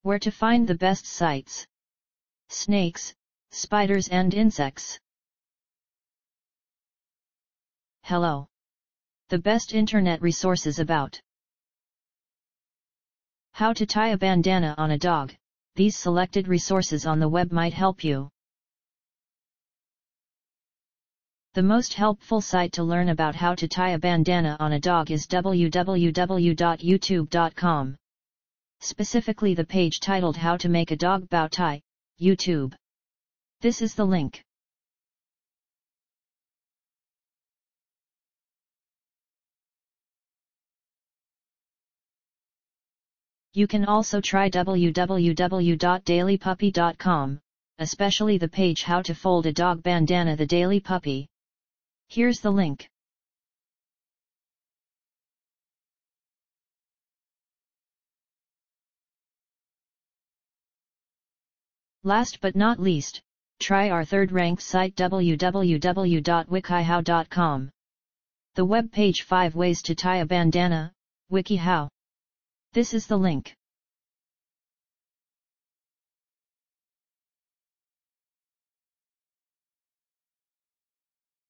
Where to find the best sites. Snakes, spiders and insects. Hello. The best internet resources about how to tie a bandana on a dog. These selected resources on the web might help you. The most helpful site to learn about how to tie a bandana on a dog is www.youtube.com. Specifically the page titled How to Make a Dog Bow Tie, YouTube. This is the link. You can also try www.dailypuppy.com, especially the page How to Fold a Dog Bandana the Daily Puppy. Here's the link. Last but not least, try our third-ranked site www.wikihow.com. The web page 5 ways to tie a bandana, WikiHow. This is the link.